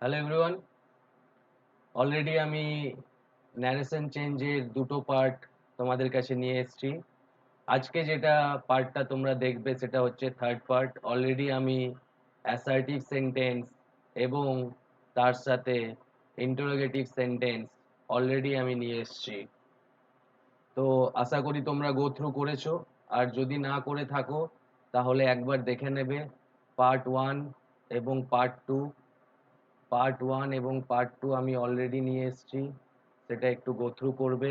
Hello everyone, already আমি narration চেঞ্জের দুটো পার্ট তোমাদের কাছে নিয়ে এসেছি। আজকে যেটা পার্টটা তোমরা দেখবে সেটা হচ্ছে থার্ড পার্ট। অলরেডি আমি অ্যাসার্টিভ সেন্টেন্স এবং তার সাথে ইন্টারোগেটিভ সেন্টেন্স অলরেডি আমি নিয়ে এসেছি। তো আশা করি তোমরা গো থ্রু করেছো, আর যদি না করে থাকো তাহলে একবার দেখে নেবে পার্ট 1 এবং পার্ট 1 এবং পার্ট 2 আমি অলরেডি নিয়ে এসেছি, সেটা একটু গো থ্রু করবে।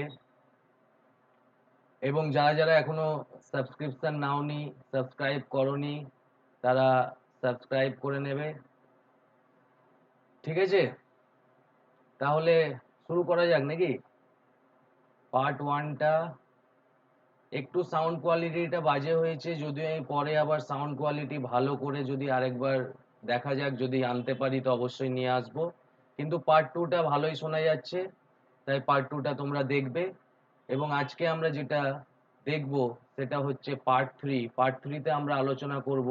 এবং যারা যারা এখনো সাবস্ক্রিপশন নাওনি, সাবস্ক্রাইব করনি, তারা সাবস্ক্রাইব করে নেবে। ঠিক আছে, তাহলে শুরু করা যাক নাকি। পার্ট 1টা একটু সাউন্ড কোয়ালিটিটা বাজে হয়েছে, যদিও আমি পরে আবার সাউন্ড কোয়ালিটি ভালো করে যদি আরেকবার দেখা যাক, যদি আনতে পারি তো অবশ্যই নিয়ে আসবো। কিন্তু পার্ট 2টা ভালোই শোনা যাচ্ছে, তাই পার্ট 2টা তোমরা দেখবে। এবং আজকে আমরা যেটা দেখব সেটা হচ্ছে পার্ট 3তে আমরা আলোচনা করব।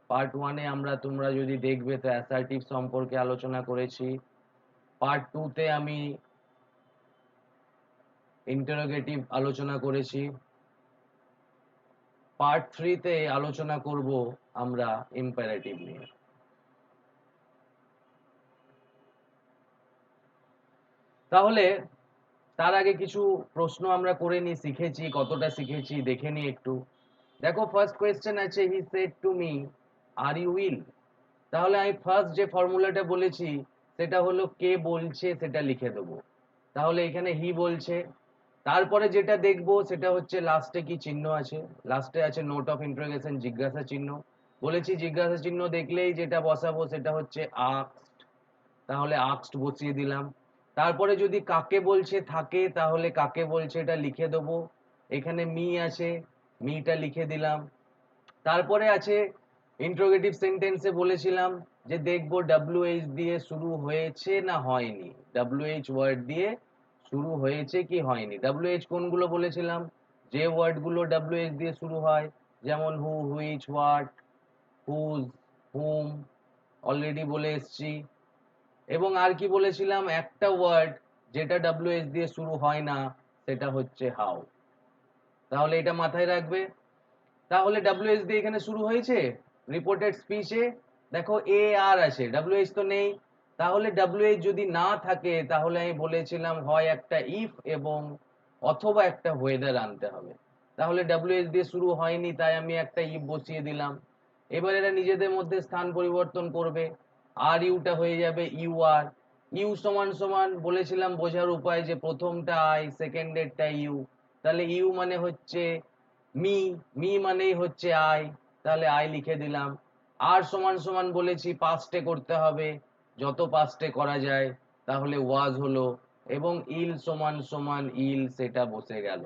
পার্ট 1-এ আমরা, তোমরা যদি দেখবে তো অ্যাসার্টিভ সম্পর্কে আলোচনা করেছি। পার্ট 2-তে আমি ইন্টারোগেটিভ আলোচনা করেছি। পার্ট 3-তে আলোচনা করব আমরা ইম্পারেটিভ নিয়ে। তাহলে তার আগে কিছু প্রশ্ন আমরা করে নি, শিখেছি কতটা শিখেছি দেখে নি একটু। দেখো, ফার্স্ট কোয়েশ্চেন আছে, he said to me are you will. তাহলে আমি ফার্স্ট যে ফর্মুলাটা বলেছি সেটা হলো কে বলছে সেটা লিখে দেবো। তাহলে এখানে হি বলছে। তারপরে যেটা দেখবো সেটা হচ্ছে লাস্টে কি চিহ্ন আছে। লাস্টে আছে নোট অফ ইন্টারোগেশন, জিজ্ঞাসা চিহ্ন। বলেছি জিজ্ঞাসা চিহ্ন দেখলেই যেটা বসাবো সেটা হচ্ছে আস্কড। তাহলে আস্কড বসিয়ে দিলাম। তারপরে যদি কাকে বলছে থাকে তাহলে কাকে বলছে এটা লিখে দেবো। এখানে মি আছে, মিটা লিখে দিলাম। তারপরে আছে ইন্টারোগেটিভ সেন্টেন্সে বলেছিলাম যে দেখবো ডব্লিউএইচ দিয়ে শুরু হয়েছে না হয়নি, ডব্লিউএইচ ওয়ার্ড দিয়ে শুরু হয়েছে কি হয়নি। ডব্লিউএইচ কোনগুলো বলেছিলাম, যে ওয়ার্ডগুলো ডব্লিউএইচ দিয়ে শুরু হয়, যেমন who, which, what, whose, whom, already বলে এসছি। এবং আর কি বলেছিলাম, একটা ওয়ার্ড যেটা ডব্লিউএইচ দিয়ে শুরু হয় না, সেটা হচ্ছে হাউ। তাহলে এটা মাথায় রাখবে। তাহলে ডব্লিউএইচ দিয়ে এখানে শুরু হয়েছে রিপোর্টেড স্পিচে। দেখো এ আর আছে, ডব্লিউএইচ তো নেই। তাহলে ডব্লিউএইচ যদি না থাকে তাহলে আমি বলেছিলাম হয় একটা ইফ এবং অথবা একটা ওয়েদার আনতে হবে। তাহলে ডব্লিউএইচ দিয়ে শুরু হয়নি, তাই আমি একটা ইফ বসিয়ে দিলাম। এবার এরা নিজেদের মধ্যে স্থান পরিবর্তন করবে। আর ইউটা হয়ে যাবে ইউ আর। ইউ সমান সমান বলেছিলাম বোঝার উপায় যে প্রথমটা আই, সেকেন্ডেরটা ইউ। তাহলে ইউ মানে হচ্ছে মি, মি মানেই হচ্ছে আই, তাহলে আই লিখে দিলাম। আর সমান সমান বলেছি পাস্টে করতে হবে, যত পাস্টে করা যায়। তাহলে ওয়াজ হলো, এবং ইল সমান সমান ইল, সেটা বসে গেল।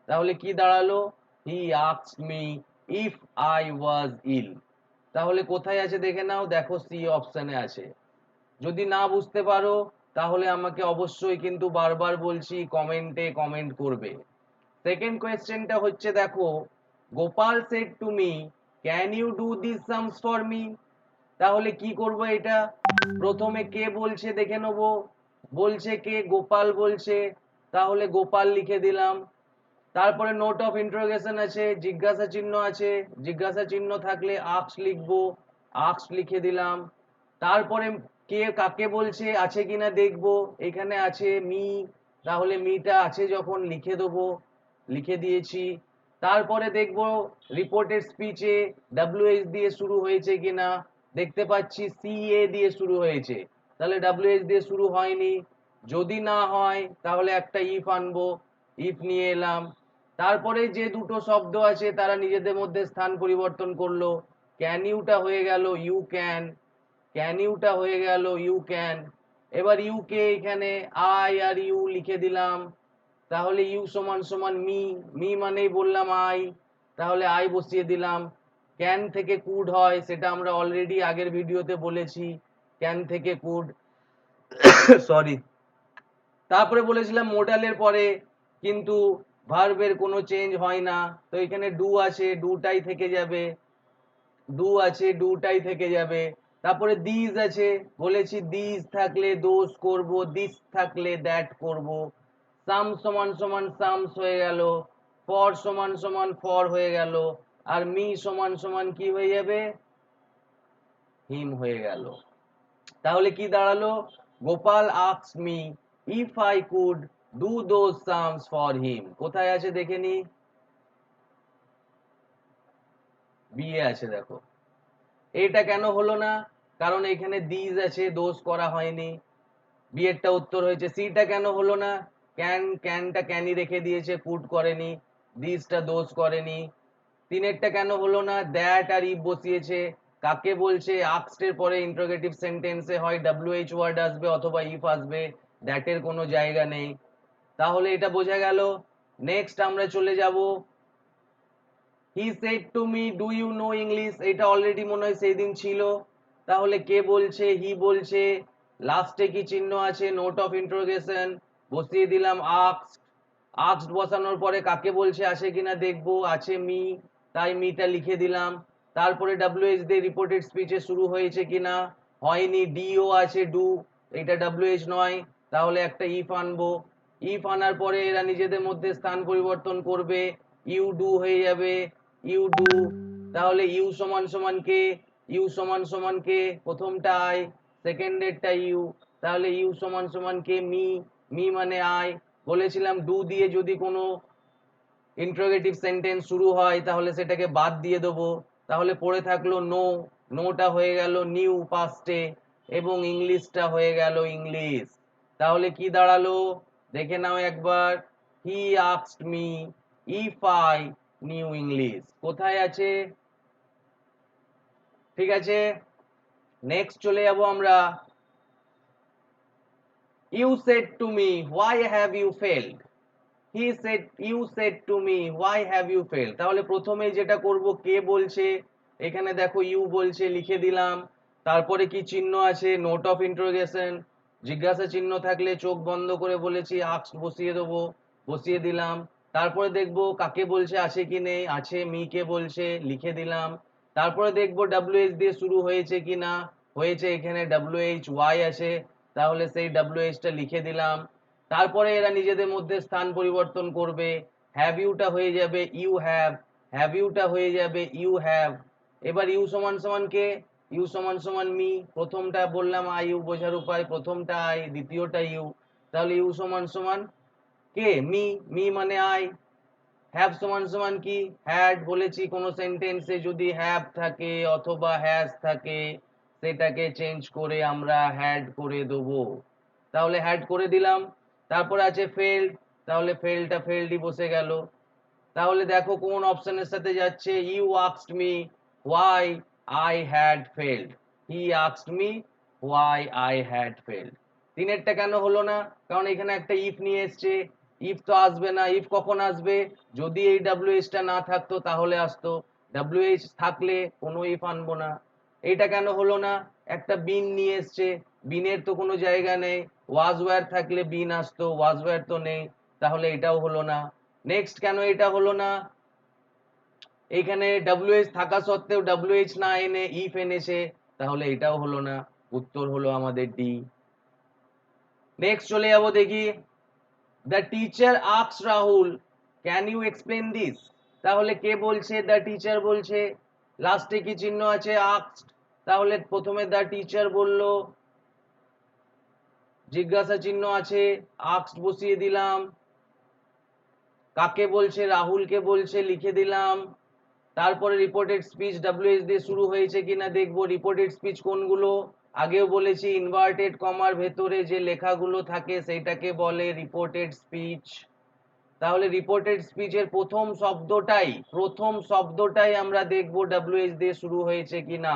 তাহলে কি দাঁড়ালো, he asked me if I was ill. তাহলে কোথায় আছে দেখে নাও, দেখো সি অপশনে আছে। যদি না বুঝতে পারো তাহলে আমাকে অবশ্যই, কিন্তু বারবার বলছি, কমেন্টে কমেন্ট করবে। সেকেন্ড কোয়েশ্চেনটা হচ্ছে, দেখো, Gopal said to me can you do this sums for me. তাহলে কি করব এটা, প্রথমে কে বলছে দেখে নেব। বলছে কে, গোপাল বলছে, তাহলে গোপাল লিখে দিলাম। তারপরে নোট অফ ইন্টারোগেশন আছে, জিজ্ঞাসা চিহ্ন আছে, জিজ্ঞাসা চিহ্ন থাকলে আস্কড লিখবো, আস্কড লিখে দিলাম। তারপরে কে কাকে বলছে আছে কিনা দেখবো, এখানে আছে মি, তাহলে মিটা আছে যখন লিখে দেবো, লিখে দিয়েছি। তারপরে দেখবো রিপোর্টেড স্পিচে ডব্লিউএইচ দিয়ে শুরু হয়েছে কিনা, দেখতে পাচ্ছি সি এ দিয়ে শুরু হয়েছে, তাহলে ডব্লিউএইচ দিয়ে শুরু হয়নি। যদি না হয় তাহলে একটা ইফ আনবো, ইফ নিয়ে এলাম। তারপরে যে দুটো শব্দ আছে তারা নিজেদের মধ্যে স্থান পরিবর্তন করলো। ক্যান ইউটা হয়ে গেল ইউ ক্যান, ক্যান ইউটা হয়ে গেল ইউ ক্যান। এবার ইউ কে এখানে আই আর ইউ লিখে দিলাম। তাহলে ইউ সমান সমান মি, মি মানেই বললাম আই, তাহলে আই বসিয়ে দিলাম। ক্যান থেকে কুড হয় সেটা আমরা অলরেডি আগের ভিডিওতে বলেছি, ক্যান থেকে কুড সরি। তারপরে বলেছিলাম মোডালের পরে কিন্তু ভার্বের কোনো চেঞ্জ হয় না, তো এখানে ডু আছে, ডুটাই থেকে যাবে, ডু আছে, ডুটাই থেকে যাবে। তারপরে দিস আছে, বলেছি দিস থাকলে দোজ করব, দিস থাকলে দ্যাট করব, সাম সমান সমান সামস হয়ে গেল, ফর সমান সমান ফর হয়ে গেল, আর মি সমান সমান কি হয়ে যাবে, হিম হয়ে গেল। তাহলে কি দাঁড়ালো, Gopal asks me if I could do those sums for him. কোথায় আছে দেখে নি, বিয়ে আছে দেখো। এটা কেন হলো না, কারণ এখানে দিস আছে, দোষ করা হয়নি, বিয়েরটা উত্তর হয়েছে। সিটা কেন হলো না, ক্যানটা ক্যানই রেখে দিয়েছে, কুড করেনি, দিসটা দোষ করেনি। তিনেরটা কেন হলো না, দ্যাট আর ইফ বসিয়েছে, কাকে বলছে, আস্কড এর পরে ইন্টারোগেটিভ সেন্টেন্সে হয় WH ওয়ার্ড আসবে অথবা ইফ আসবে, দ্যাট এর কোনো জায়গা নেই। তাহলে এটা বোঝা গেল। নেক্সট আমরা চলে যাব, he said to me do you know English, এটা অলরেডি মনে হয় সেই দিন ছিল। তাহলে কে বলছে, হি বলছে, লাস্টে কি চিহ্ন আছে, নোট অফ ইন্টারোগেশন, বসিয়ে দিলাম আস্কড। আস্কড বসানোর পরে কাকে বলছে আসে কিনা দেখবো, আছে মি, তাই মিটা লিখে দিলাম। তারপরে WH দিয়ে রিপোর্টেড স্পিচে শুরু হয়েছে কিনা, হয়নি, ডিও আছে, ডু, এটা WH নয়, তাহলে একটা ইফ আনবো। ইফ আনার পরে এরা নিজেদের মধ্যে স্থান পরিবর্তন করবে, ইউ ডু হয়ে যাবে, ইউ ডু। তাহলে ইউ সমান সমান কে, ইউ সমান সমান কে, প্রথমটা আই, সেকেন্ডেরটা ইউ, তাহলে ইউ সমান সমান কে, মি, মি মানে আই। বলেছিলাম ডু দিয়ে যদি কোনো ইন্টারোগেটিভ সেন্টেন্স শুরু হয় তাহলে সেটাকে বাদ দিয়ে দেবো। তাহলে পড়ে থাকলো নো, নোটা হয়ে গেল নিউ পাস্টে, এবং ইংলিশটা হয়ে গেল ইংলিশ। তাহলে কি দাঁড়ালো দেখে নাও একবার, he asked me if I knew English. কোথায় আছে, ঠিক আছে। নেক্সট চলে যাব আমরা, you said to me why have you failed, he said, you said to me why have you failed. তাহলে প্রথমেই যেটা করব, কে বলছে, এখানে দেখো ইউ বলছে, লিখে দিলাম। তারপরে কি চিহ্ন আছে, নোট অফ ইন্টারোগেশন, জিজ্ঞাসা চিহ্ন থাকলে চোখ বন্ধ করে বলেছি আস্কড বসিয়ে দেবো, বসিয়ে দিলাম। তারপরে দেখবো কাকে বলছে আছে কি নেই, আছে, মি কে বলছে, লিখে দিলাম। তারপরে দেখবো WH দিয়ে শুরু হয়েছে কি না, হয়েছে, এখানে WHY আছে, তাহলে সেই WH টা লিখে দিলাম। তারপরে এরা নিজেদের মধ্যে স্থান পরিবর্তন করবে, হ্যাভ ইউটা হয়ে যাবে ইউ হ্যাভ, হ্যাভ ইউটা হয়ে যাবে ইউ হ্যাভ। এবার ইউ সমান সমান কে, ইউ সমান সমান মি, প্রথমটা বললাম আই ইউ বোঝার উপায়, প্রথমটা আই, দ্বিতীয়টা ইউ, তাহলে ইউ সমান সমান কে, মি, মি মানে আই। হ্যাভ সমান সমান কি, হ্যাড, বলেছি কোনো সেন্টেন্সে যদি হ্যাভ থাকে অথবা হ্যাজ থাকে সেটাকে চেঞ্জ করে আমরা হ্যাড করে দেবো, তাহলে হ্যাড করে দিলাম। তারপরে আছে ফেল্ড, তাহলে ফেলটা ফেল্ডই বসে গেল। তাহলে দেখো কোন অপশনের সাথে যাচ্ছে, you asked me why I had failed, he asked me why I had failed. তিনেরটা কেন হলো না, কারণ এখানে একটা ইফ নিয়ে এসছে, ইফ তো আসবে না, ইফ কখন আসবে, যদি এই WH টা না থাকতো তাহলে আসতো, WH থাকলে কোনো ইফ আনবো না। এটা কেন হলো না, একটা বিন নিয়ে এসছে, বিনের তো কোনো জায়গা নেই, ওয়াজ ওয়্যার থাকলে বিন আসতো, ওয়াজ ওয়্যার তো নেই, তাহলে এটাও হলো না। নেক্সট কেন এটা হলো না, এখানে WH থাকা সত্ত্বেও WH না এনে ইফ এনেছে, তাহলে এটাও হলো না, উত্তর হলো আমাদের ডি। নেক্সট চলে যাব দেখি, the teacher asked Rahul can you explain this, তাহলে কে বলছে, দ্য টিচার বলছে, লাস্টে কি চিহ্ন আছে, আস্কড, তাহলে প্রথমে দ্য টিচার বলল, জিজ্ঞাসা চিহ্ন আছে, আস্কড বসিয়ে দিলাম, কাকে বলছে, রাহুলকে বলছে, লিখে দিলাম। তারপরে রিপোর্টেড স্পিচ WH দিয়ে শুরু হয়েছে কিনা দেখবো, রিপোর্টেড স্পিচ কোনগুলো, আগেও বলেছি ইনভার্টেড কমার ভেতরে যে লেখাগুলো থাকে সেটাকে বলে রিপোর্টেড স্পিচ। তাহলে রিপোর্টেড স্পিচের প্রথম শব্দটাই আমরা দেখবো WH দিয়ে শুরু হয়েছে কিনা,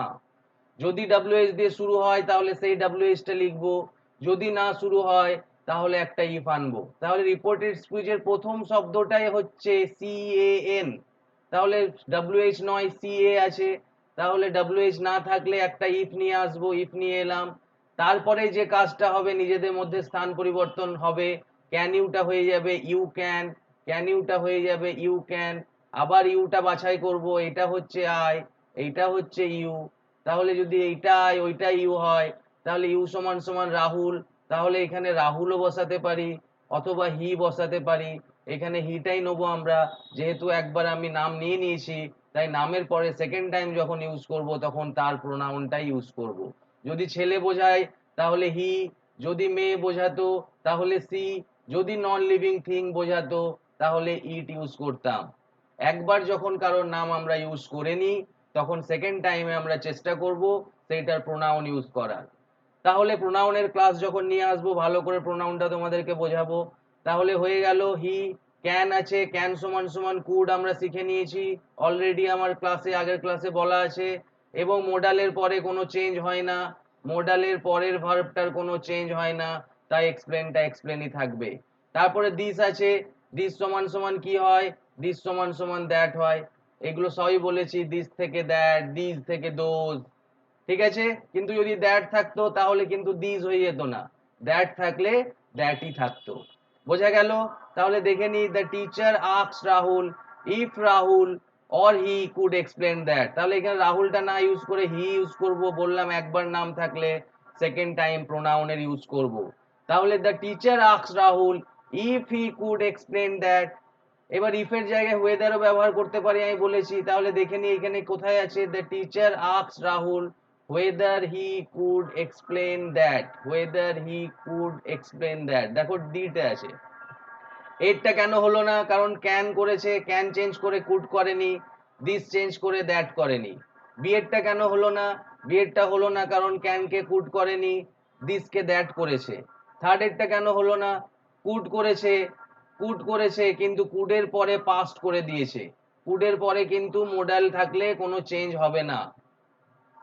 যদি WH দিয়ে শুরু হয় তাহলে সেই WH টা লিখবো, যদি না শুরু হয় তাহলে একটা ইফ আনবো। তাহলে রিপোর্টেড স্পিচের প্রথম শব্দটাই হচ্ছে CAN, তাহলে WH নয় CA আছে, তাহলে WH না থাকলে একটা ইফ নিয়ে আসবো, ইফ নিয়ে এলাম। তারপরে যে কাজটা হবে, নিজেদের মধ্যে স্থান পরিবর্তন হবে, ক্যান ইউটা হয়ে যাবে ইউ ক্যান, ক্যান ইউটা হয়ে যাবে ইউ ক্যান, আবার ইউটা বাছাই করব, এটা হচ্ছে আই, এইটা হচ্ছে ইউ, তাহলে যদি এইটাই ওইটাই ইউ হয়, তাহলে ইউ সমান সমান রাহুল, তাহলে এখানে রাহুলও বসাতে পারি অথবা হি বসাতে পারি। এখানে হিটাই নেবো আমরা, যেহেতু একবার আমি নাম নিয়ে নিয়েছি, তাই নামের পরে সেকেন্ড টাইম যখন ইউজ করব তখন তার প্রোনাউনটাই ইউজ করব। যদি ছেলে বোঝায় তাহলে হি, যদি মেয়ে বোঝাতো তাহলে সি, যদি নন লিভিং থিং বোঝাতো তাহলে ইট ইউজ করতাম। একবার যখন কারোর নাম আমরা ইউজ করে নিই তখন সেকেন্ড টাইমে আমরা চেষ্টা করব সেইটার প্রোনাউন ইউজ করার। তাহলে প্রোনাউনের ক্লাস যখন নিয়ে আসবো ভালো করে প্রোনাউনটা তোমাদেরকে বোঝাবো। তাহলে হয়ে গেল হি, ক্যান আছে, ক্যান সমান সমান কুড আমরা শিখে নিয়েছি অলরেডি, আমার ক্লাসে আগের ক্লাসে বলা আছে। এবং মোডালের পরে কোনো চেঞ্জ হয় না, মোডালের পরের ভার্বটার কোনো চেঞ্জ হয় না, তাই এক্সপ্লেনটা এক্সপ্লেনই থাকবে। তারপরে দিস আছে, দিস সমান সমান কি হয়, দিস সমান সমান দ্যাট হয়। এগুলো সবই বলেছি, দিস থেকে দ্যাট, দিস থেকে দোজ, ঠিক আছে। কিন্তু যদি দ্যাট থাকতো তাহলে কিন্তু দিস হয়ে যেত না, দ্যাট থাকলে দ্যাটই থাকতো। বোঝা গেল? তাহলে দেখে নি, the teacher asked Rahul if Rahul or he could explain that. তাহলে এখানে রাহুলটা না ইউজ করে হি ইউজ করব, বললাম একবার নাম থাকলে সেকেন্ড টাইম প্রোনাউনের ইউজ করব। তাহলে the teacher asked Rahul if he could explain that. এবার ইফের জায়গায় ওয়েদারও ব্যবহার করতে পারি আমি বলেছি। তাহলে দেখে নি এখানে কোথায় আছে, the teacher asked Rahul whether he could explain that, whether he could explain that। দেখো ডিতে আছে, এরটা কেন হলো না, কারণ ক্যান করেছে, ক্যান চেঞ্জ করে কুড করেনি, দিস চেঞ্জ করে দ্যাট করেনি। বিয়েরটা কেন হলো না, বিয়েরটা হলো না কারণ ক্যানকে কুড করেনি, দিসকে দ্যাট করেছে। থার্ড এরটা কেন হলো না, কুড করেছে, কুড করেছে কিন্তু কুডের পরে পাস্ট করে দিয়েছে, কুডের পরে কিন্তু মোডাল থাকলে কোনো চেঞ্জ হবে না,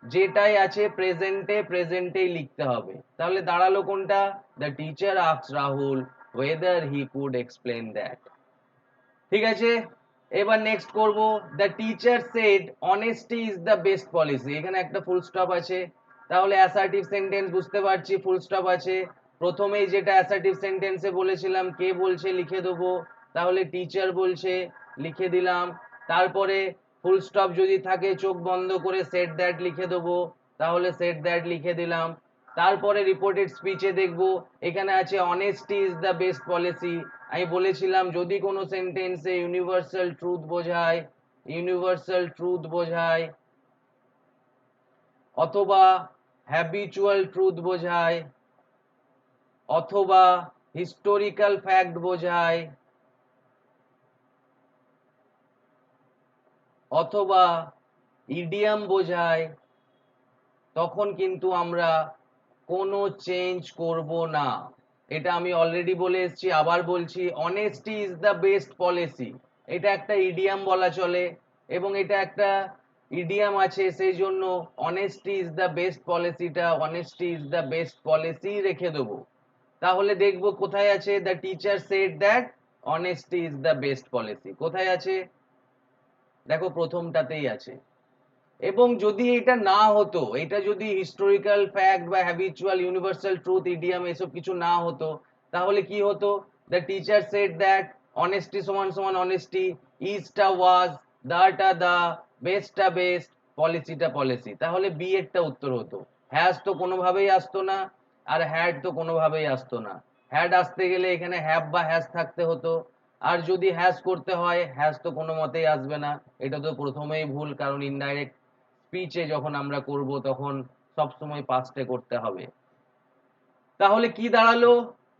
যেটাই আছে প্রেজেন্টে প্রেজেন্টেই লিখতে হবে। তাহলে দাঁড়ালো কোনটা, the teacher asked Rahul whether he could explain that। ঠিক আছে, এবার নেক্সট করব, the teacher shed honesty is the best policy. এখানে একটা ফুল স্টপ আছে, তাহলে অ্যাসার্টিভ সেন্টেন্স বুঝতে পারছি ফুল স্টপ আছে। প্রথমেই যেটা অ্যাসার্টিভ সেন্টেন্সে বলেছিলাম কে বলছে লিখে দেবো, তাহলে টিচার বলছে লিখে দিলাম। তারপরে ফুল স্টপ যদি থাকে চোখ বন্ধ করে সেড দ্যাট লিখে দেবো, তাহলে সেড দ্যাট লিখে দিলাম। তারপরে রিপোর্টেড স্পিচে দেখব, এখানে আছে honesty is the best policy. আমি বলেছিলাম যদি কোনো সেন্টেন্সে ইউনিভার্সাল ট্রুথ বোঝায়, ইউনিভার্সাল ট্রুথ বোঝায় অথবা হ্যাবিচুয়াল ট্রুথ বোঝায় অথবা হিস্টোরিক্যাল ফ্যাক্ট বোঝায় অথবা ইডিয়াম বোঝায়, তখন কিন্তু আমরা কোনো চেঞ্জ করব না। এটা আমি অলরেডি বলে এসেছি, আবার বলছি, honesty is the best policy, এটা একটা ইডিয়াম বলা চলে, এবং এটা একটা ইডিয়াম আছে, সেই জন্য অনেস্টি ইজ দ্য বেস্ট পলিসিটা honesty is the best policy রেখে দেবো। তাহলে দেখবো কোথায় আছে, the teacher said that honesty is the best policy, কোথায় আছে, দেখো প্রথমটাতেই আছে। এবং যদি এটা না হতো, এটা যদি হিস্টোরিক্যাল ফ্যাক্ট বা হ্যাবিচুয়াল ইউনিভার্সাল ট্রুথ ইডিয়াম এসব কিছু না হতো, তাহলে কি হতো, the teacher said that honesty সমান সমান অনেস্টি, ইজটা ওয়াজ, দাটা দা, বেস্টটা বেস্ট, পলিসিটা পলিসি। তাহলে বি এরটা উত্তর হতো। হ্যাজ তো কোনোভাবেই আসতো না, আর হ্যাড তো কোনোভাবেই আসতো না। হ্যাড আসতে গেলে এখানে হ্যাভ বা হ্যাজ থাকতে হতো, আর যদি হ্যাজ করতে হয় হ্যাজ তো কোনো মতেই আসবে না। এটা তো প্রথমেই ভুল, কারণ ইনডাইরেক্ট স্পিচে যখন আমরা করব তখন সবসময় পাস্টে করতে হবে। তাহলে কি দাঁড়ালো,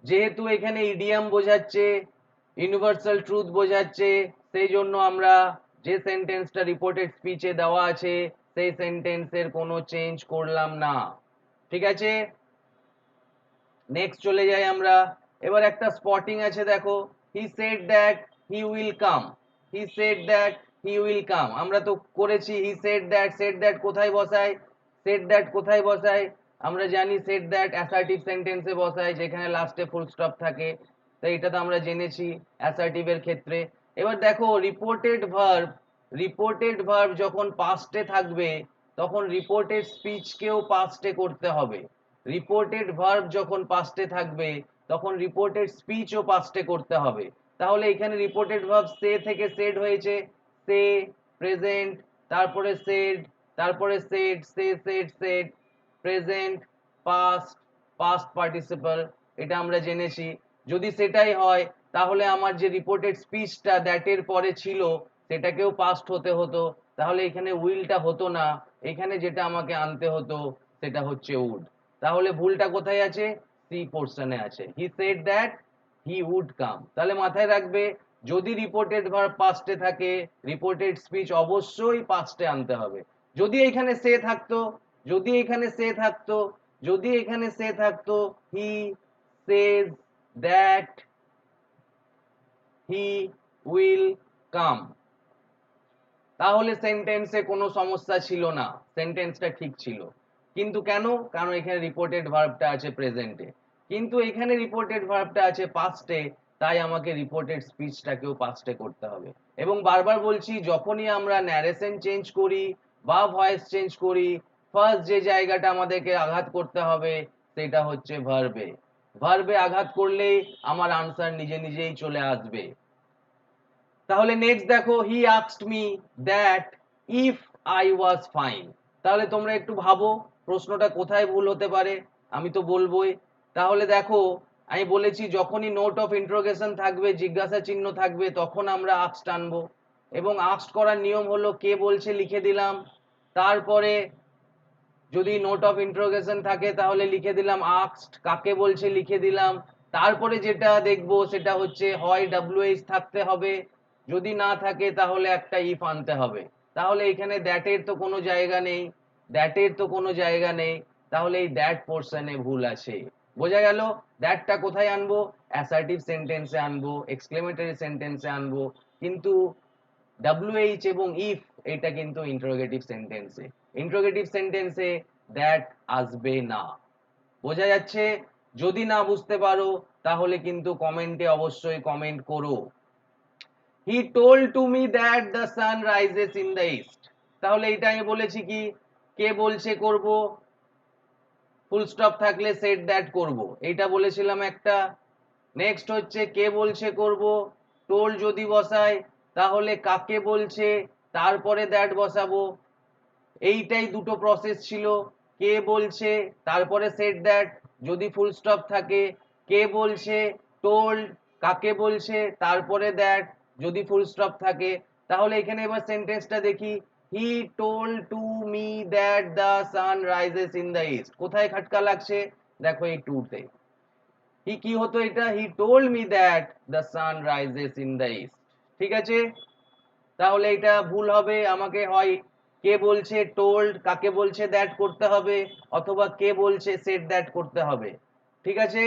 যেহেতু এখানে ইডিয়াম বোঝাচ্ছে, ইউনিভার্সাল ট্রুথ বোঝাচ্ছে, সেই জন্য আমরা যে সেন্টেন্সটা রিপোর্টেড স্পিচে দেওয়া আছে সেই সেন্টেন্সের কোনো চেঞ্জ করলাম না। ঠিক আছে, নেক্সট চলে যাই আমরা। এবার একটা স্পটিং আছে, দেখো, he said that he will come, he said that he will come, আমরা তো করেছি he said that, said that কোথায় বসায়, সেড দ্যাট কোথায় বসায়, আমরা জানি সেড দ্যাট অ্যাসার্টিভ সেন্টেন্সে বসায় যেখানে লাস্টে ফুল স্টপ থাকে, তাই এটা তো আমরা জেনেছি অ্যাসার্টিভের ক্ষেত্রে। এবার দেখো রিপোর্টেড ভার্ব যখন পাস্টে থাকবে তখন রিপোর্টেড স্পিচকেও পাস্টে করতে হবে। রিপোর্টেড ভার্ব যখন পাস্টে থাকবে তখন রিপোর্টেড স্পিচও পাস্টে করতে হবে। তাহলে এখানে রিপোর্টেড ভার্ব সে থেকে সেড হয়েছে, সে প্রেজেন্ট, তারপরে সেড, তারপরে said, said, present, past, past participle, এটা আমরা জেনেছি। যদি সেটাই হয় তাহলে আমার যে রিপোর্টেড স্পিচটা দ্যাট এর পরে ছিল সেটাকেও পাস্ট হতে হতো, তাহলে এখানে উইলটা হতো না, এখানে যেটা আমাকে আনতে হতো সেটা হচ্ছে উড। তাহলে ভুলটা কোথায় আছে? সি পোর্শনে আছে। He said that he would come. তাহলে মাথায় রাখবে, যদি রিপোর্টেড ভার্ব পাস্টে থাকে রিপোর্টেড স্পিচ অবশ্যই পাস্টে আনতে হবে। যদি এখানে সে থাকতো, যদি এখানে সে থাকতো, যদি এখানে সে থাকতো হি সেজ দ্যাট হি উইল কাম, তাহলে সেন্টেন্সে কোনো সমস্যা ছিল না, সেন্টেন্সটা ঠিক ছিল। কিন্তু কেন? কারণ এখানে রিপোর্টেড ভার্বটা আছে প্রেজেন্টে, কিন্তু এখানে রিপোর্টেড ভার্বটা আছে পাস্টে, তাই আমাকে রিপোর্টেড স্পিচটাকেও পাস্টে করতে হবে। এবং বারবার বলছি, যখনই আমরা ন্যারেশন চেঞ্জ করি বা ভয়েস চেঞ্জ করি, ফার্স্ট যে জায়গাটা আমাদেরকে আঘাত করতে হবে সেটা হচ্ছে ভার্বে। ভার্বে আঘাত করলেই আমার আনসার নিজে নিজেই চলে আসবে। তাহলে নেক্সট দেখো, হি asked me that if I was fine. তাহলে তোমরা একটু ভাবো প্রশ্নটা কোথায় ভুল হতে পারে, আমি তো বলবোই। তাহলে দেখো, আমি বলেছি যখনই নোট অফ ইন্টারোগেশন থাকবে, জিজ্ঞাসা চিহ্ন থাকবে, তখন আমরা আস্কড আনবো। এবং আস্কড করার নিয়ম হলো কে বলছে লিখে দিলাম, তারপরে যদি নোট অফ ইন্টারোগেশন থাকে তাহলে লিখে দিলাম আস্কড, কাকে বলছে লিখে দিলাম, তারপরে যেটা দেখবো সেটা হচ্ছে হয় ডাব্লিউএইচ থাকতে হবে, যদি না থাকে তাহলে একটা ইফ আনতে হবে। তাহলে এখানে দ্যাট এর তো কোনো জায়গা নেই, দ্যাট এর তো কোনো জায়গা নেই, তাহলে এই দ্যাট পোর্শনে ভুল আছে। বোঝা গেল? দ্যাটটা কোথায় আনবো? অ্যাসার্টিভ সেন্টেন্সে আনবো, এক্সক্লেমেটরি সেন্টেন্সে আনবো, কিন্তু WH এবং ইফ এটা কিন্তু ইন্টারোগেটিভ সেন্টেন্সে, ইন্টারোগেটিভ সেন্টেন্সে দ্যাট আসবে না। বোঝা যাচ্ছে? যদি না বুঝতে পারো তাহলে কিন্তু কমেন্টে অবশ্যই কমেন্ট করো। He told to me that the sun rises in the east. তাহলে এটা আমি বলেছি কি, কে বলছে করব, ফুল স্টপ থাকলে সেড দ্যাট করব, এইটা বলেছিলাম একটা। নেক্সট হচ্ছে কে বলছে করব, টোল যদি বসাই তাহলে কাকে বলছে তারপরে দ্যাট বসাবো, এইটাই দুটো প্রসেস ছিল। কে বলছে তারপরে সেড দ্যাট, যদি ফুল স্টপ থাকে, কে বলছে টোল্ড, কাকে বলছে তারপরে দ্যাট, যদি ফুল স্টপ থাকে। তাহলে এখানে এবার সেন্টেন্সটা দেখি, he told to me that the sun rises in the east. কোথায় খাটকা লাগছে? দেখো এই টুতে। হি কি হতো এটা? He told me that the sun rises in the east. ঠিক আছে? তাহলে এটা ভুল হবে, আমাকে হয় কে বলছে টোল্ড, কাকে বলছে দ্যাট করতে হবে, অথবা কে বলছে সেড দ্যাট করতে হবে। ঠিক আছে?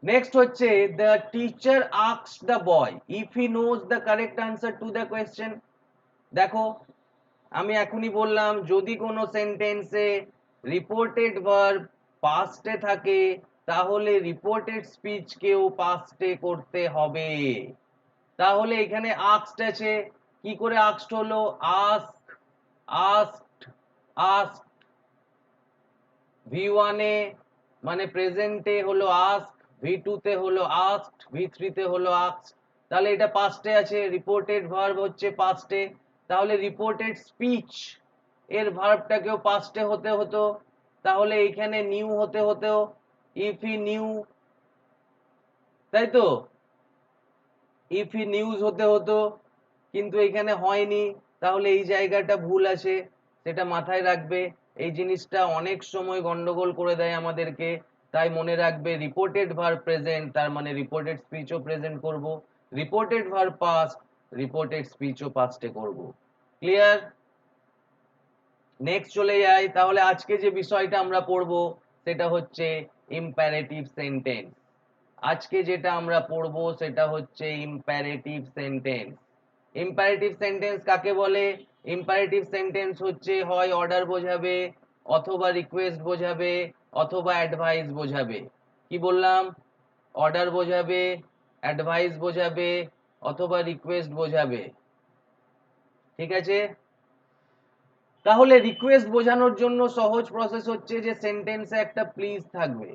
নেক্সট হচ্ছে the teacher asked the boy if he knows the correct answer to the question. দেখো, আমি এখনই বললাম যদি কোনো সেন্টেন্সে রিপোর্টেড ভার্ব পাস্টে থাকে তাহলে রিপোর্টেড স্পিচকেও পাস্টে করতে হবে। তাহলে এখানে আস্কড আছে, কি করে আস্কড হলো? আস্ক, আস্কড, আস্কড, V1 এ মানে প্রেজেন্টে হলো আস্ক, V2 তে হলো আস্কড, V3 তে হলো আস্কড। তাহলে এটা পাস্টে আছে, রিপোর্টেড ভার্ব হচ্ছে পাস্টে, তাহলে রিপোর্টেড স্পিচ এর ভার্বটাকেও পাস্টে হতে হতো, তাহলে এখানে নিউ হতে হতো, ইফ হি নিউ, তাই তো? ইফ হি নিউজ হতে হতো, কিন্তু এখানে হয়নি, তাহলে এই জায়গাটা ভুল আছে, সেটা মাথায় রাখবে। এই জিনিসটা অনেক সময় গন্ডগোল করে দেয় আমাদেরকে, তাই মনে রাখবে রিপোর্টেড ভার্ব প্রেজেন্ট তার মানে রিপোর্টেড স্পিচও প্রেজেন্ট করব, রিপোর্টেড ভার্ব পাস্ট রিপোর্টেড স্পিচও পাস্টে করব। ক্লিয়ার? নেক্সট চলে যাই, তাহলে আজকে যে বিষয়টা আমরা পড়বো সেটা হচ্ছে ইম্পারেটিভ সেন্টেন্স। আজকে যেটা আমরা পড়বো সেটা হচ্ছে ইম্পারেটিভ সেন্টেন্স। ইম্পারেটিভ সেন্টেন্স কাকে বলে? ইম্পারেটিভ সেন্টেন্স হচ্ছে হয় অর্ডার বোঝাবে, অথবা রিকোয়েস্ট বোঝাবে, অথবা অ্যাডভাইস বোঝাবে। কি বললাম? অর্ডার বোঝাবে, অ্যাডভাইস বোঝাবে, অথবা রিকোয়েস্ট বোঝাবে। ঠিক আছে? তাহলে রিকোয়েস্ট বোঝানোর জন্য সহজ প্রসেস হচ্ছে যে সেন্টেন্সে একটা প্লিজ থাকবে।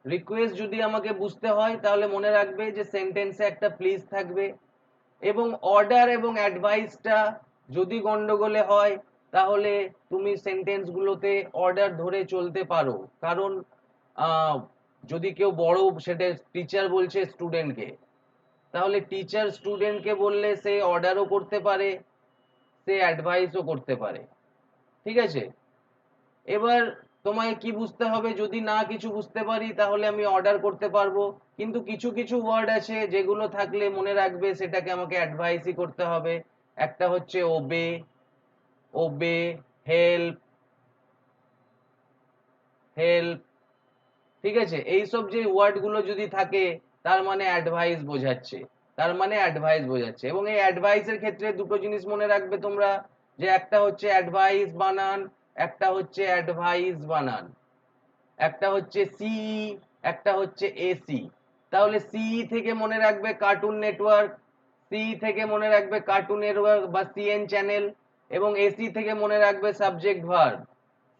রিকোয়েস্ট যদি আমাকে বুঝতে হয় তাহলে মনে রাখবে যে সেন্টেন্সে একটা প্লিজ থাকবে, এবং অর্ডার এবং অ্যাডভাইসটা যদি গন্ডগোলে হয় তাহলে তুমি সেন্টেন্সগুলোতে অর্ডার ধরে চলতে পারো, কারণ যদি কেউ বড়, সেটা টিচার বলছে স্টুডেন্টকে, তাহলে টিচার স্টুডেন্টকে বললে সে অর্ডারও করতে পারে, সে অ্যাডভাইসও করতে পারে। ঠিক আছে, এবার তোমায় কি বুঝতে হবে, যদি না কিছু বুঝতে পারি তাহলে আমি অর্ডার করতে পারবো, কিন্তু কিছু কিছু ওয়ার্ড আছে যেগুলো থাকলে মনে রাখবে সেটাকে আমাকে অ্যাডভাইসই করতে হবে। একটা হচ্ছে ওবে, ওবে, হেল্প, হেল্প। ঠিক আছে, এইসব যে ওয়ার্ড গুলো যদি থাকে তার মানে অ্যাডভাইস বোঝাচ্ছে, তার মানে অ্যাডভাইস বোঝাচ্ছে। এবং এই অ্যাডভাইসের ক্ষেত্রে দুটো জিনিস মনে রাখবে তোমরা, যে একটা হচ্ছে অ্যাডভাইস বানান, একটা হচ্ছে অ্যাডভাইস বানান, একটা হচ্ছে সিই, একটা হচ্ছে এসি। তাহলে সিই থেকে মনে রাখবে কার্টুন নেটওয়ার্ক, সি থেকে মনে রাখবে কার্টুন নেটওয়ার্ক বা সিএন চ্যানেল, এবং এসি থেকে মনে রাখবে সাবজেক্ট ভার্ব,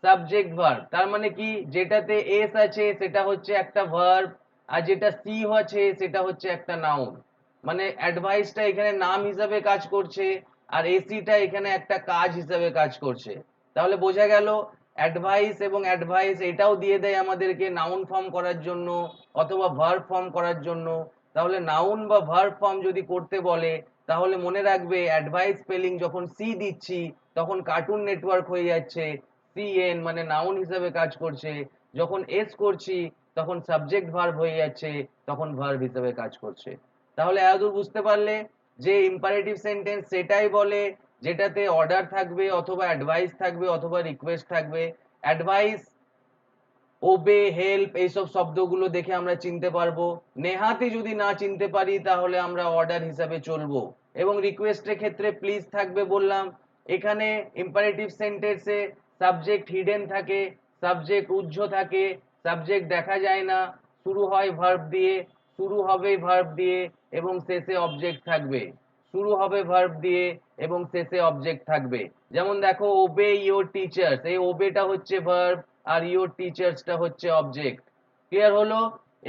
সাবজেক্ট ভার্ব। তার মানে কি, যেটাতে এস আছে সেটা হচ্ছে একটা ভার্ব, আর যেটা সি আছে সেটা হচ্ছে একটা নাউন। মানে অ্যাডভাইসটা এখানে নাম হিসাবে কাজ করছে, আর এসিটা এখানে একটা কাজ হিসাবে কাজ করছে। তাহলে বোঝা গেল, অ্যাডভাইস এবং অ্যাডভাইস এটাও দিয়ে দেয় আমাদেরকে নাউন ফর্ম করার জন্য অথবা ভার্ব ফর্ম করার জন্য। তাহলে নাউন বা ভার্ব ফর্ম যদি করতে বলে তাহলে মনে রাখবে অ্যাডভাইস স্পেলিং যখন সি দিচ্ছি তখন কার্টুন নেটওয়ার্ক হয়ে যাচ্ছে, সিএন মানে নাউন হিসাবে কাজ করছে, যখন এস করছি তখন সাবজেক্ট ভার্ব হয়ে যাচ্ছে, তখন ভার্ব হিসাবে কাজ করছে। তাহলে এতদূর বুঝতে পারলে যে ইম্পারেটিভ সেন্টেন্স সেটাই বলে যেটাতে অর্ডার থাকবে অথবা অ্যাডভাইস থাকবে অথবা রিকোয়েস্ট থাকবে। অ্যাডভাইস, ওবে, হেল্প এইসব শব্দগুলো দেখে আমরা চিনতে পারবো। নেহাতি যদি না চিনতে পারি তাহলে আমরা অর্ডার হিসাবে চলবো। এবং রিকোয়েস্টের ক্ষেত্রে প্লিজ থাকবে বললাম। এখানে ইম্পারেটিভ সেন্টেন্সে সাবজেক্ট হিডেন থাকে, সাবজেক্ট উহ্য থাকে, সাবজেক্ট দেখা যায় না, শুরু হয় ভার্ব দিয়ে, শুরু হবে ভার্ব দিয়ে, এবং শেষে অবজেক্ট থাকবে, শুরু হবে ভার্ব দিয়ে এবং শেষে অবজেক্ট থাকবে। যেমন দেখো, ওবে ইওর টিচার্স, এই ওবেটা হচ্ছে ভার্ব আর ইওর টিচার্সটা হচ্ছে অবজেক্ট। ক্লিয়ার হলো?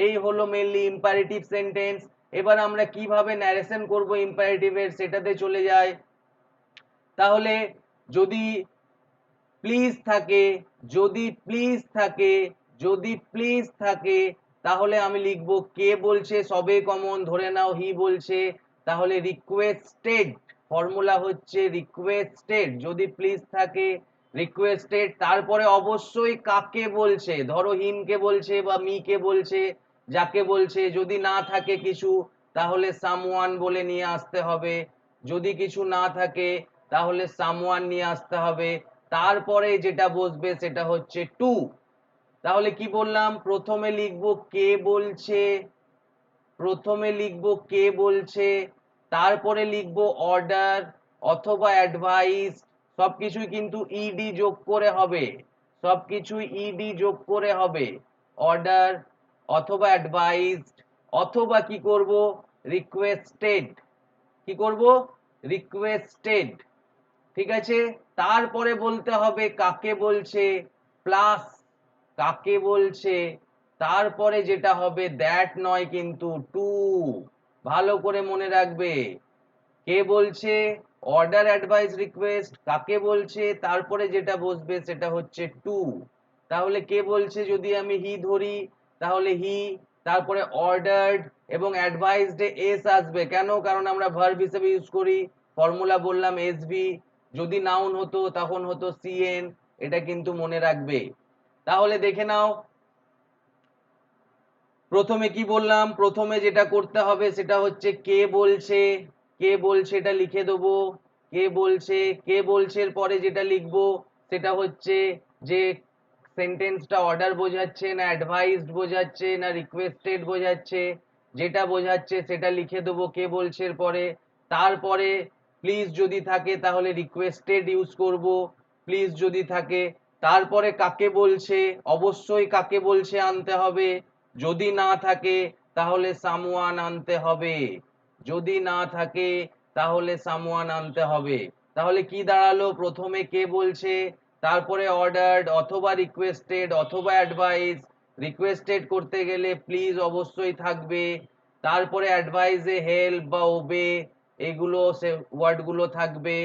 এই হলো মেইনলি ইম্পারেটিভ সেন্টেন্স। এবার আমরা কিভাবে ন্যারেশন করব ইম্পারেটিভের সেটাতে চলে যাই। তাহলে যদি প্লিজ থাকে, যদি প্লিজ থাকে, যদি প্লিজ থাকে, তাহলে আমি লিখব কে বলছে, সবে কমন, ধরে নাও হি বলছে, তাহলে রিকোয়েস্টেড, ফর্মুলা হচ্ছে রিকোয়েস্টেড। যদি প্লিজ থাকে রিকোয়েস্টেড, তারপরে অবশ্যই কাকে বলছে, ধরো হিমকে বলছে বা মিকে বলছে, যাকে বলছে। যদি না থাকে কিছু তাহলে সামওয়ান বলে নিয়ে আসতে হবে, যদি কিছু না থাকে তাহলে সামওয়ান নিয়ে আসতে হবে, তারপরে যেটা বসবে সেটা হচ্ছে টু। তাহলে কি বললাম, প্রথমে লিখবো কে বলছে, প্রথমে লিখবো কে বলছে, তারপরে লিখবো অর্ডার অথবা অ্যাডভাইস, সবকিছুই কিন্তু ইডি যোগ করে হবে, সবকিছুই ইডি যোগ করে হবে, অর্ডার অথবা অ্যাডভাইস অথবা কি করব, রিকোয়েস্টেড, কি করব, রিকোয়েস্টেড। ঠিক আছে, তারপরে বলতে হবে কাকে বলছে, প্লাস কাকে বলছে, তারপরে যেটা হবে দ্যাট নয় কিন্তু টু। ভালো করে মনে রাখবে, কে বলছে, অর্ডার, অ্যাডভাইস, রিকোয়েস্ট, কাকে বলছে, তারপরে যেটা বসবে সেটা হচ্ছে টু। তাহলে কে বলছে যদি আমি হি ধরি তাহলে হি, তারপরে অর্ডার্ড এবং অ্যাডভাইসড এস আসবে, কেন, কারণ আমরা ভার্ব হিসেবে ইউজ করি, ফর্মুলা বললাম এসভি। যদি নাউন হতো তখন হতো সিএন, এটা কিন্তু মনে রাখবে। তাহলে দেখে নাও, প্রথমে কি বললাম, প্রথমে যেটা করতে হবে সেটা হচ্ছে কে বলছে, কে বলছে এটা লিখে দেবো, কে বলছে, কে বলছে এর পরে যেটা লিখবো সেটা হচ্ছে যে সেন্টেন্সটা অর্ডার বোঝাচ্ছে না অ্যাডভাইসড বোঝাচ্ছে না রিকোয়েস্টেড বোঝাচ্ছে, যেটা বোঝাচ্ছে সেটা লিখে দেবো কে বলছে এর পরে। তারপরে প্লিজ যদি থাকে তাহলে রিকোয়েস্টেড ইউজ করব, প্লিজ যদি থাকে। তারপরে কাকে বলছে, অবশ্যই কাকে বলছে আনতে হবে, যদি না থাকে তাহলে সামওয়ান আনতে হবে, যদি না থাকে তাহলে সামওয়ান আনতে হবে। তাহলে কি দাঁড়ালো, প্রথমে কে বলছে, তারপরে অর্ডার্ড অথবা রিকোয়েস্টেড অথবা অ্যাডভাইস, রিকোয়েস্টেড করতে গেলে প্লিজ অবশ্যই থাকবে, তারপরে অ্যাডভাইসে হেল্প বা ওবে, এগুলো সে ওয়ার্ডগুলো থাকবে।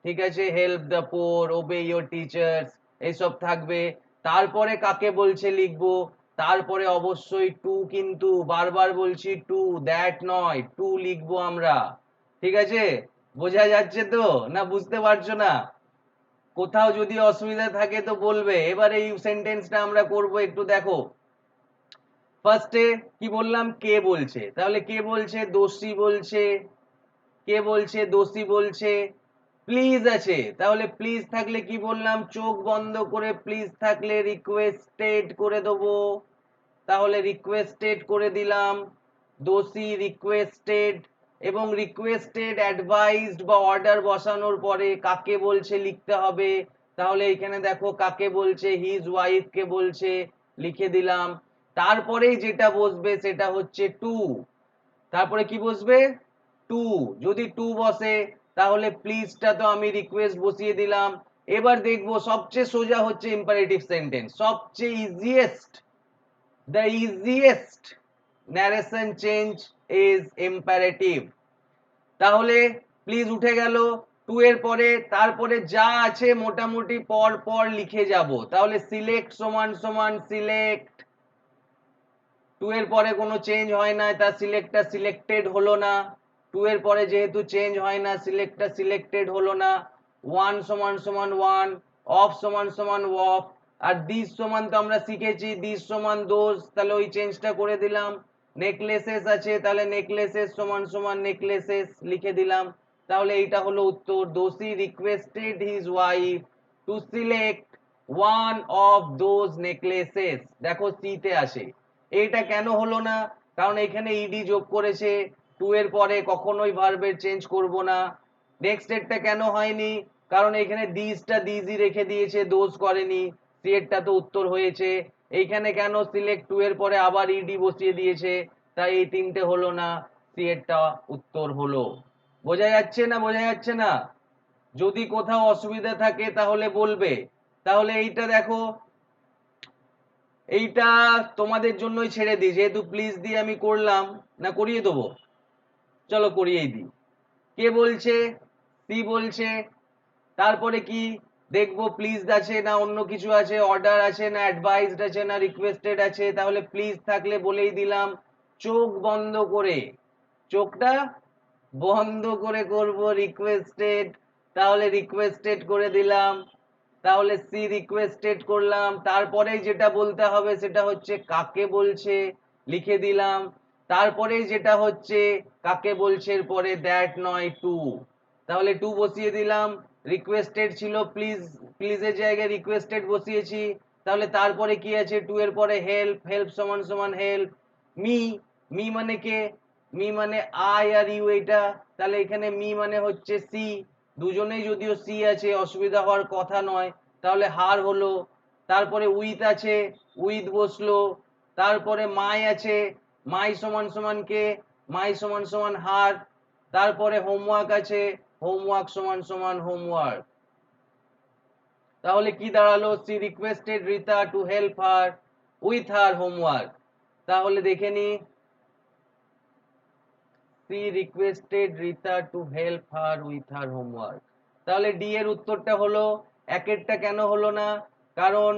ঠিক আছে, help the poor, obey your teachers, এইসব থাকবে। তারপরে কাকে বলছে লিখবো, তারপরে অবশ্যই টু, কিন্তু বারবার বলছি টু, দ্যাট নয়, টু লিখবো আমরা। ঠিক আছে, বোঝা যাচ্ছে তো, না বুঝতে পারছো না? কোথাও যদি অসুবিধা থাকে তো বলবে। এবার এই সেন্টেন্সটা আমরা করব, একটু দেখো। ফার্স্টে কি বললাম, কে বলছে, তাহলে কে বলছে, দোষী বলছে। কে বলছে, দোষী বলছে। প্লিজ আছে, তাহলে প্লিজ থাকলে কি বললাম, চোখ বন্ধ করে প্লিজ থাকলে রিকোয়েস্টেড করে দেবো, তাহলে রিকোয়েস্টেড করে দিলাম, দোষী রিকোয়েস্টেড। এবং রিকোয়েস্টেড, অ্যাডভাইসড বা অর্ডার বসানোর পরে কাকে বলছে লিখতে হবে, তাহলে এখানে দেখো কাকে বলছে, হিজ ওয়াইফ কে বলছে, লিখে দিলাম। তারপরেই যেটা বসবে সেটা হচ্ছে টু। তারপরে কি বসবে, টু। যদি টু বসে তাহলে প্লিজটা তো আমি রিকোয়েস্ট বসিয়ে দিলাম। এবার দেখবো সবচেয়ে সোজা হচ্ছে ইম্পারেটিভ সেন্টেন্স, সবচেয়ে easiest, the easiest narration change is imperative. তাহলে প্লিজ উঠে গেল, টু এর পরে তারপরে যা আছে মোটামুটি পর পর লিখে যাব। তাহলে সিলেক্ট সমান সমান সিলেক্ট, টু এর পরে কোনো চেঞ্জ হয় না, তার সিলেক্টটা সিলেক্টেড হলো না। টু এর পরে যেহেতু চেঞ্জ হয় না, সিলেক্টটা সিলেক্টেড হলো না। ওয়ান সমান সমান ওয়ান, অফ সমান সমান অফ। আর দিস সমান তো আমরা শিখেছি, দিস সমান দোজ, তাহলে ওই চেঞ্জটা করে দিলাম। নেকলেসেস আছে, তাহলে নেকলেসেস সমান সমান নেকলেসেস লিখে দিলাম। তাহলে এইটা হলো উত্তর, দোষী requested his wife to select one of those necklaces. দেখো সিতে আসে। এইটা কেন হলো না, কারণ এখানে ইডি যোগ করেছে, টু এর পরে কখনোই ভার্বের চেঞ্জ করব না। নেক্সট এরটা কেন হয়নি, কারণ এখানে দিসটা দিসই রেখে দিয়েছে, দোজ করেনি। সি এরটা তো উত্তর হয়েছে। এইখানে কেন সিলেক্ট, টু এর পরে আবার ইডি বসিয়ে দিয়েছে, তাই এই তিনটে হলো না, সি এরটা উত্তর হলো। বোঝা যাচ্ছে না, বোঝা যাচ্ছে না? যদি কোথাও অসুবিধা থাকে তাহলে বলবে। তাহলে এইটা দেখো, এইটা তোমাদের জন্যই ছেড়ে দিই, যেহেতু প্লিজ দিয়ে আমি করলাম, না করিয়ে দেবো, চলো করিয়েই দিই। কে বলছে, সি বলছে। তারপরে কি দেখবো, প্লিজ আছে না অন্য কিছু আছে, অর্ডার আছে না অ্যাডভাইসড আছে না রিকোয়েস্টেড আছে। তাহলে প্লিজ থাকলে বলেই দিলাম, চোখ বন্ধ করে, চোখটা বন্ধ করে করব রিকোয়েস্টেড, তাহলে রিকোয়েস্টেড করে দিলাম। তাহলে সি রিকোয়েস্টেড করলাম, তারপরেই যেটা বলতে হবে সেটা হচ্ছে কাকে বলছে, লিখে দিলাম। তারপরেই যেটা হচ্ছে কাকে বলছে এর পরে দ্যাট নয় টু, তাহলে টু বসিয়ে দিলাম। রিকোয়েস্টেড ছিল, প্লিজ, প্লিজের জায়গায় রিকোয়েস্টেড বসিয়েছি। তাহলে তারপরে কি আছে, টু এর পরে হেল্প, হেল্প সমান সমান হেল্প। মি, মি মানে কে, মি মানে আই আর ইউ এটা, তাহলে এখানে মি মানে হচ্ছে সি। দুজনেই যদিও সি আছে, অসুবিধা হওয়ার কথা নয়, তাহলে হার হলো। তারপরে উইথ আছে, উইথ বসলো। তারপরে মাই আছে, মাই সমান সমান কে, মাই সমান সমান হার। তারপরে হোমওয়ার্ক আছে, হোমওয়ার্ক সমান সমান হোমওয়ার্ক। তাহলে কি দাঁড়ালো, she requested Rita to help her with her homework. তাহলে দেখে নি, she requested Rita to help her with her homework. তাহলে ডি এর উত্তরটা হলো, একেরটা কেন হলো না, কারণ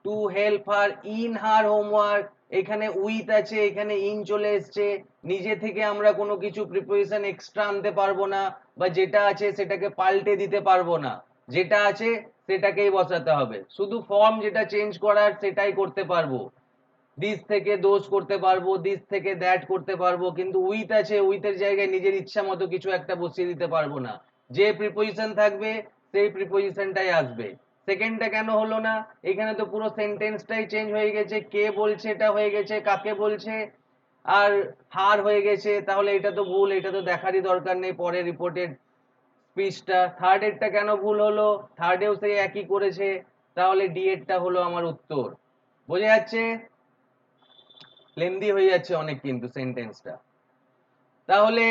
to help her in her homework, এখানে উইথ আছে, এখানে ইন চলে এসছে। নিজে থেকে আমরা কোনো কিছু প্রিপোজিশন এক্সট্রা আনতে পারবো না, বা যেটা আছে সেটাকে পাল্টে দিতে পারবো না। যেটা আছে সেটাকেই বসাতে হবে, শুধু ফর্ম যেটা চেঞ্জ করার সেটাই করতে পারবো। দিস থেকে দোষ করতে পারবো, দিস থেকে দ্যাট করতে পারবো, কিন্তু উইথ আছে, উইথের জায়গায় নিজের ইচ্ছা মতো কিছু একটা বসিয়ে দিতে পারবো না। যে প্রিপোজিশন থাকবে সেই প্রিপোজিশনটাই আসবে। সেকেন্ডটা কেন হলো না, এখানে তো পুরো সেন্টেন্সটাই চেঞ্জ হয়ে গেছে, কে বলছে এটা হয়ে গেছে কাকে বলছে, আর হার হয়ে গেছে। তাহলে এটা তো ভুল, এটা তো দেখারই দরকার নেই পরে রিপোর্টেড স্পিচটা। থার্ড এরটা কেন ভুল হলো, থার্ডেও সেই একই করেছে, তাহলে ডি এরটা হলো আমার উত্তর। বোঝা যাচ্ছে? লেন্দি হয়ে যাচ্ছে অনেক কিন্তু সেন্টেন্সটা। তাহলে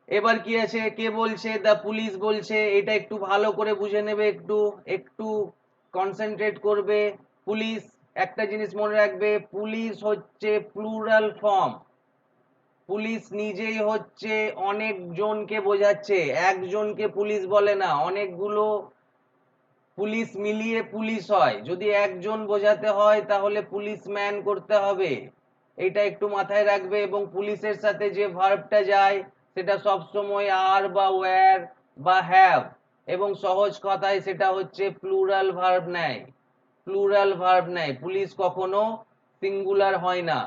এবার কি আছে, কে বলছে, দ্য পুলিশ বলছে, এটা একটু ভালো করে বুঝে নেবে, একটু একটু কনসেন্ট্রেট করবে। পুলিশ, একটা জিনিস মনে রাখবে, পুলিশ হচ্ছে প্লুরাল ফর্ম, পুলিশ নিজেই হচ্ছে অনেকজনকে বোঝাচ্ছে, একজনকে পুলিশ বলে না, অনেকগুলো পুলিশ মিলিয়ে পুলিশ হয়। যদি একজন বোঝাতে হয় তাহলে পুলিশম্যান করতে হবে, এটা একটু মাথায় রাখবে। এবং পুলিশের সাথে যে ভার্বটা যায় সেটা সবসময় আর বা ওয়্যার বা হ্যাভ, এবং সহজ কথায় সেটা হচ্ছে প্লুরাল ভার্ব নেয়, প্লুরাল ভার্ব নেয়। পুলিশ কখনো সিঙ্গুলার হয় না।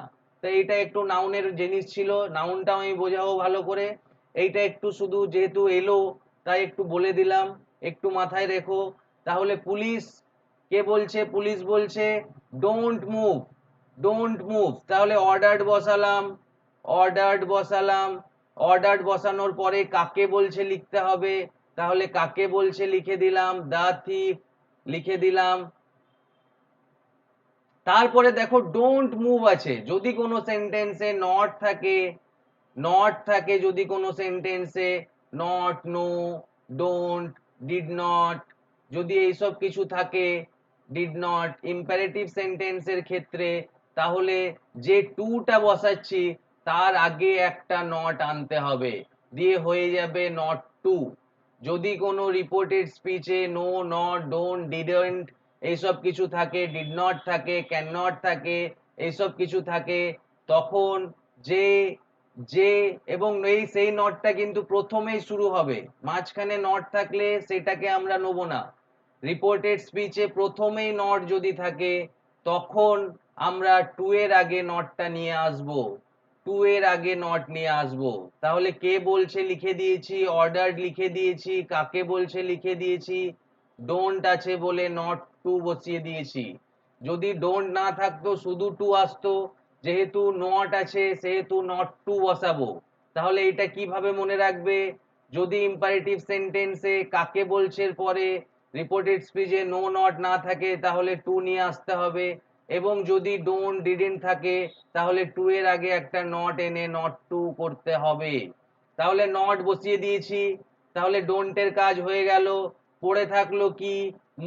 তো এইটা একটু নাউনের জিনিস ছিল, নাউনটাও আমি বোঝাবো ভালো করে। এইটা একটু শুধু যেহেতু এলো তাই একটু বলে দিলাম, একটু মাথায় রেখো। তাহলে পুলিশ কে বলছে? পুলিশ বলছে ডোন্ট মুভ, ডোন্ট মুভ। তাহলে অর্ডার্ড বসালাম, অর্ডার্ড বসালাম, অর্ডার্ড বসানোর পরে কাকে বলছে লিখতে হবে, তাহলে কাকে বলছে লিখে দিলাম, দা থিফ লিখে দিলাম। তারপরে দেখো ডোন্ট মুভ আছে, যদি কোনো সেন্টেন্সে নট থাকে, নট থাকে যদি কোনো সেন্টেন্সে, not, no, don't, did not, যদি এইসব কিছু থাকে, ডিড নট, ইম্পারেটিভ সেন্টেন্সের ক্ষেত্রে, তাহলে যে টুটা বসাচ্ছি তার আগে একটা নট আনতে হবে, দিয়ে হয়ে যাবে নট টু। যদি কোনো রিপোর্টেড স্পিচে নো, নট, ডোন্ট, ডিডন্ট এইসব কিছু থাকে, ডিড নট থাকে, ক্যান নট থাকে, এইসব কিছু থাকে, তখন যে যে এবং এই সেই নটটা কিন্তু প্রথমেই শুরু হবে, মাঝখানে নট থাকলে সেটাকে আমরা নেব না। রিপোর্টেড স্পিচে প্রথমেই নট যদি থাকে তখন আমরা টু এর আগে নটটা নিয়ে আসব, টু এর আগে নট নিয়ে আসব। তাহলে কে বলছে লিখে দিয়েছি, অর্ডার্ড লিখে দিয়েছি, কাকে বলছে লিখে দিয়েছি, ডোন্ট আছে বলে নট টু বসিয়ে দিয়েছি। যদি ডোন্ট না থাকতো শুধু টু আসতো, যেহেতু নট আছে সেহেতু নট টু বসাবো। তাহলে এটা কিভাবে মনে রাখবে? যদি ইম্পারেটিভ সেন্টেন্সে কাকে বলছে পরে রিপোর্টেড স্পিচে নো নট না থাকে তাহলে টু নিয়ে আসতে হবে, এবং যদি ডোন্ট ডিডন্ট থাকে তাহলে টু এর আগে একটা নট এনে নট টু করতে হবে। তাহলে নট বসিয়ে দিয়েছি, তাহলে ডোন্টের কাজ হয়ে গেল। পড়ে থাকলো কি?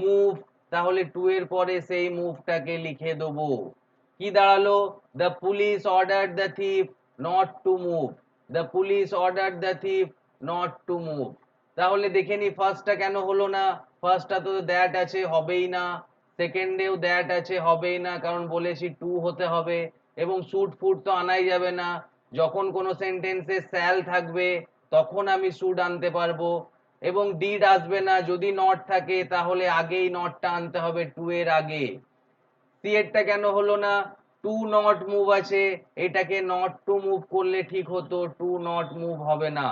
মুভ। তাহলে টু এর পরে সেই মুভটাকে লিখে দেবো। কি দাঁড়ালো? The police ordered the thief not to move, the police ordered the thief not to move. তাহলে দেখে নি ফার্স্টটা কেন হলো না? ফার্স্টটা তো দ্যাট আছে, হবেই না। সেকেন্ডেও দ্যাট আছে, হবেই না, কারণ বলেছি টু হতে হবে। এবং শুড ফুড তো আনাই যাবে না, যখন কোনো সেন্টেন্সে স্যাল থাকবে তখন আমি শুড আনতে পারবো। এবং ডিড আসবে না, যদি নট থাকে তাহলে আগেই নটটা আনতে হবে টু এর আগে। সি এরটা কেন হলো না? টু নট মুভ আছে, এটাকে নট টু মুভ করলে ঠিক হতো, টু নট মুভ হবে না।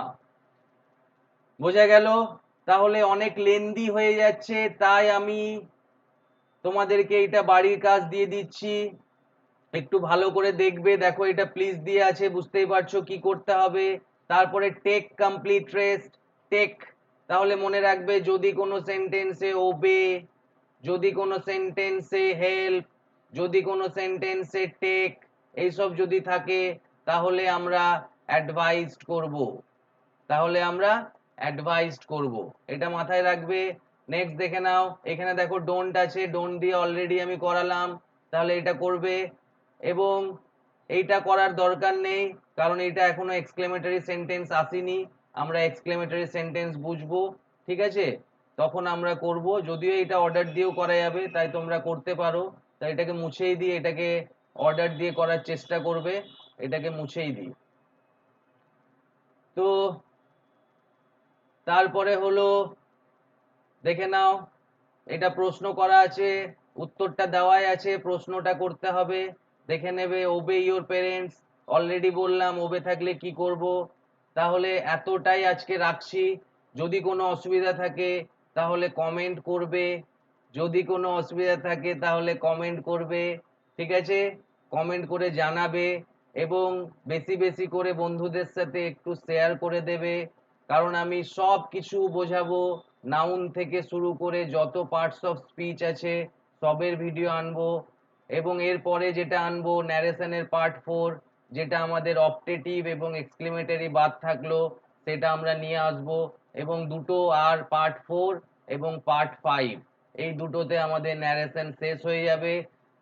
বোঝা গেল? তাহলে অনেক লেন্দি হয়ে যাচ্ছে, তাই আমি তোমাদেরকে এটা বাড়ির কাজ দিয়ে দিচ্ছি, একটু ভালো করে দেখবে। দেখো এটা প্লিজ দিয়ে আছে, বুঝতেই পারছো কি করতে হবে। তারপরে টেক কমপ্লিট রেস্ট, টেক। তাহলে মনে রাখবে যদি কোনো সেন্টেন্সে ওবে, যদি কোনো সেন্টেন্সে হেল্প, যদি কোনো সেন্টেন্সে টেক এইসব যদি থাকে তাহলে আমরা অ্যাডভাইসড করব, তাহলে আমরা অ্যাডভাইসড করব, এটা মাথায় রাখবে। নেক্সট দেখে নাও, এখানে দেখো ডোন্ট আছে, ডোন্ট দিয়ে অলরেডি আমি করালাম, তাহলে এটা করবে। এবং এইটা করার দরকার নেই কারণ এটা এখনো এক্সক্লেমেটরি সেন্টেন্স আসেনি, আমরা এক্সক্লেমেটরি সেন্টেন্স বুঝবো, ঠিক আছে, তখন আমরা করব। যদিও এটা অর্ডার দিয়েও করা যাবে, তাই তোমরা করতে পারো। তাই এটাকে মুছেই দিই, এটাকে অর্ডার দিয়ে করার চেষ্টা করবে, এটাকে মুছেই দিই। তো তারপরে হলো দেখে নাও, এটা প্রশ্ন করা আছে, উত্তরটা দেওয়াই আছে, প্রশ্নটা করতে হবে, দেখে নেবে। ওবে ইওর পেরেন্টস, অলরেডি বললাম ওবে থাকলে কি করব। তাহলে এতটাই আজকে রাখছি, যদি কোনো অসুবিধা থাকে তাহলে কমেন্ট করবে, যদি কোনো অসুবিধা থাকে তাহলে কমেন্ট করবে, ঠিক আছে, কমেন্ট করে জানাবে। এবং বেশি বেশি করে বন্ধুদের সাথে একটু শেয়ার করে দেবে, কারণ আমি সব কিছু বোঝাবো, নাউন থেকে শুরু করে যত পার্টস অফ স্পিচ আছে সবের ভিডিও আনবো। এবং এরপরে যেটা আনবো ন্যারেশনের পার্ট 4, যেটা আমাদের অপটেটিভ এবং এক্সক্লেমেটরি বাদ থাকলো সেটা আমরা নিয়ে আসবো। এবং দুটো আর পার্ট 4 এবং পার্ট 5, এই দুটোতে আমাদের ন্যারেশন শেষ হয়ে যাবে।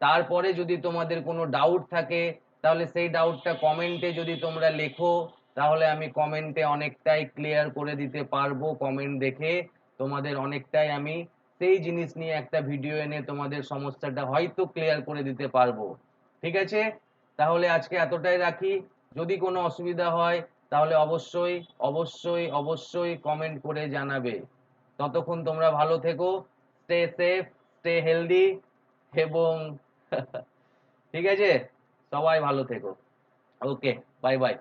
তারপরে যদি তোমাদের কোনো ডাউট থাকে তাহলে সেই ডাউটটা কমেন্টে যদি তোমরা লেখো তাহলে আমি কমেন্টে অনেকটাই ক্লিয়ার করে দিতে পারবো। কমেন্ট দেখে তোমাদের অনেকটাই আমি সেই জিনিস নিয়ে একটা ভিডিও এনে তোমাদের সমস্যাটা হয়তো ক্লিয়ার করে দিতে পারবো। ঠিক আছে, তাহলে আজকে এতটাই রাখি। যদি কোনো অসুবিধা হয় তাহলে অবশ্যই অবশ্যই অবশ্যই কমেন্ট করে জানাবে। ততক্ষণ তোমরা ভালো থেকো, স্টে সেফ, স্টে হেলদি এবং ঠিক আছে, সবাই ভালো থেকো। ওকে, বাই বাই।